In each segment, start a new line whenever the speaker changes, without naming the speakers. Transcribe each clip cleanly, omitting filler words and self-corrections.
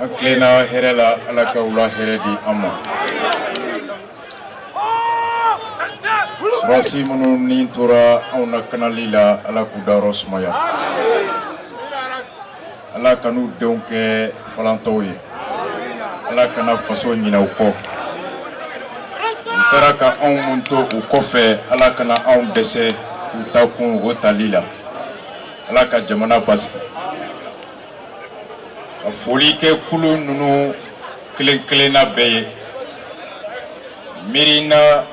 Aklena herela alaka ula heredi amma. Surasi munu ni tora auna kanalila ala kudaro sumaya. Ala kanu donke falantoye. Ala kana faso nyina uko. Taraka on munto ukofe ala kana on dese utakun wotalila. Ala ka jamana basi. Folike kulu nunu kelen beye mirina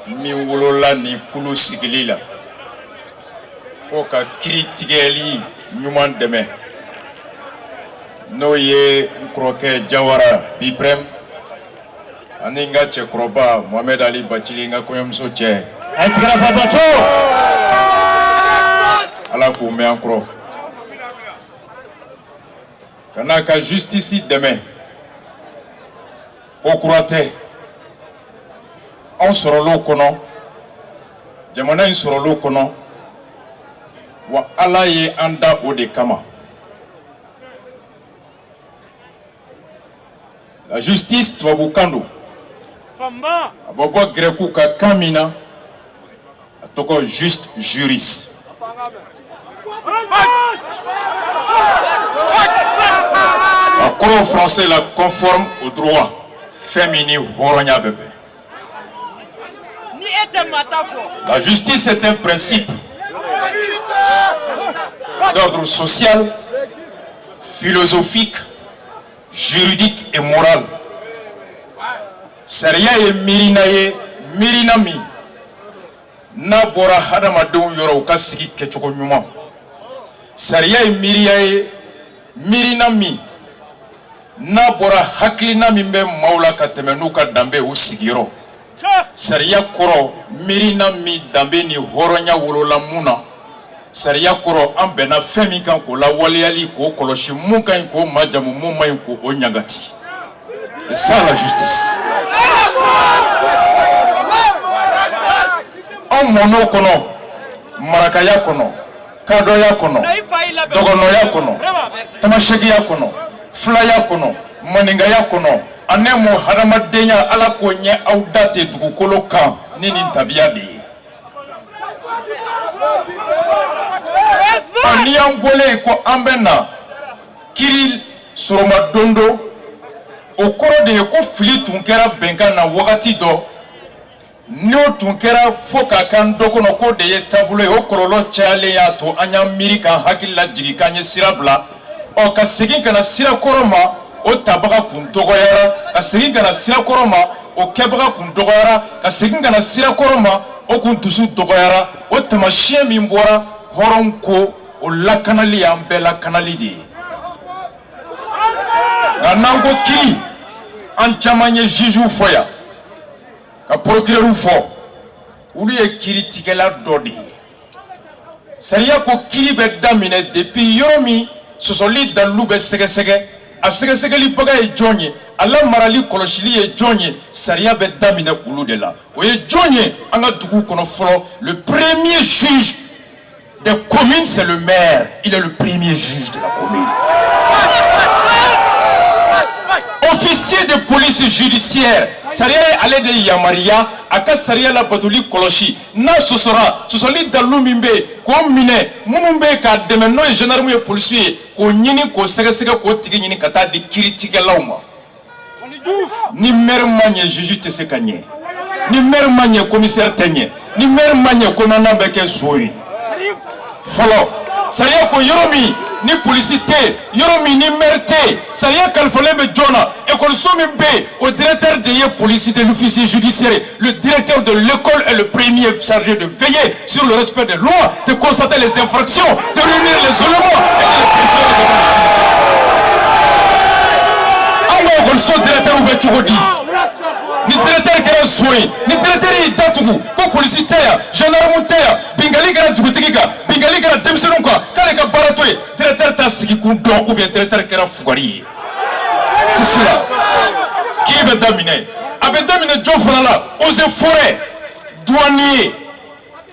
mi wolola ni kulu sigilila o ka kritigeli nyuman deme no ye kroke jawara biprem aninga chekroba Mohamed Ali Bachilinga koyomso che
Écouté Ras Batch
ala ko me ankro kana ka justice demain o kurate on soro lo kono jamana in soro lo kono wa ala ye anda o de kama la justice twabukando
Famba
abobo greku ka kamina atoko juste juriste en français la conforme au droit féminin horonya bébé. La justice est un principe d'ordre social, philosophique, juridique et moral. Seria et mirinami na bora hadamadou yoro kasiki kechoko nyuma. Seria et mirinami na bora haklina mimbe maula katemenuka dambe usigiro. Seria koro mirina mi dambe ni horonya wolola muna. Seria koro ambena femi kan ko la waliali ko koloshi muka ko majamu muma ko onyagati. C'est ça la justice. En mono kono, marakaya kono, kadoya kono, dogonoya kono, tamashegia kono, flaya kono, maningaya kono, anemo hadamadenya ala konye audate tukukolo kan nini tabiadi. Aniangole ko ambena kiri soromadondo okoro de ko fili tunkera benka na wakati do no tunkera foka kan dokono ko de tabulo okorolo chale ya to anya mirika hakilla jigi kanye sirabla o ka segin kana sira koroma o tabaga kuntogo yara ka segin kana sira koroma o kebaga kuntogo yara ka segin kana sira koroma o kuntusu togo yara o tamashie mimbora horonko o lakanali ambela kanali di nango ki en chamanye juge foya ka procureur fo ulu ye critique la dodi sariya ko kiri be damine depuis yomi sosoli dalu be sege a sege li baga e jonye ala marali koloshili e jonye sariya be damine ulu de la o ye jonye anga dugu kono folo le premier juge des communes c'est le maire, il est le premier juge de la commune. Officier de police judiciaire, Saria allait de Yamaria, Aka Saria la Batuli Koloshi, Na Sosora, Sosoli Dalumimbe, Ko Mine, Munumbe Ka Demeno et gendarme policier, Ko Nini Ko Sega Ko Tigini Kata di Kiritika Lauma. Ni mer manye juge te se kanye, ni mer manye commissaire tenye, ni mer manye commandant beke soui. Follow. Saria ko yoromi ni publicité, yoromi ni merte. Saria kalfole be jona. Et qu'on somimbe au directeur de police de l'officier judiciaire. Le directeur de l'école est le premier chargé de veiller sur le respect des lois, de constater les infractions, de réunir les éléments et de les prévenir. On so directeur ou be ni directeur kera soin ni directeur yi datugu ko policier gendarme terre bingali kera dugutiga bingali kera demsenunka kale ka baratoy directeur ta sigi kun do ou bien directeur kera fugari c'est cela qui va dominer avec dominer John Falala aux forêts douaniers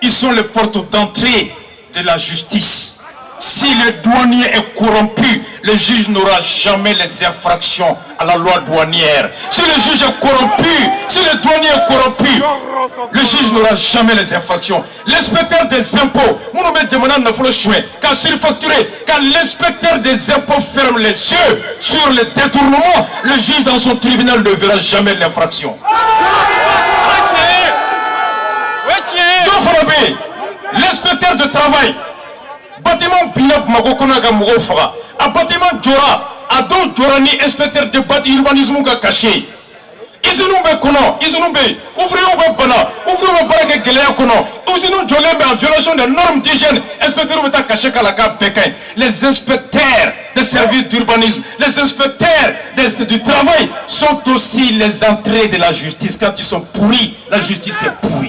ils sont les portes d'entrée de la justice Si le douanier est corrompu, le juge n'aura jamais les infractions à la loi douanière. Si le juge est corrompu, si le douanier est corrompu, le juge n'aura jamais les infractions. L'inspecteur des impôts, quand surfacturé, quand l'inspecteur des impôts ferme les yeux sur le détournement, le juge dans son tribunal ne verra jamais l'infraction. L'inspecteur de travail, bâtiment Binab Magokonaga Mogofra, à bâtiment Djora, à don Djorani, inspecteur de bâtiment urbanisme caché. Isunumbe Kono, Isunumbe, ouvrez Bana, ouvrez Baraka Gelea Kono, Usinu Djolembe en violation des normes d'hygiène, inspecteur Beta Caché Kalaka Pékin, les inspecteurs des services d'urbanisme, les inspecteurs du travail sont aussi les entrées de la justice. Quand ils sont pourris, la justice est pourrie.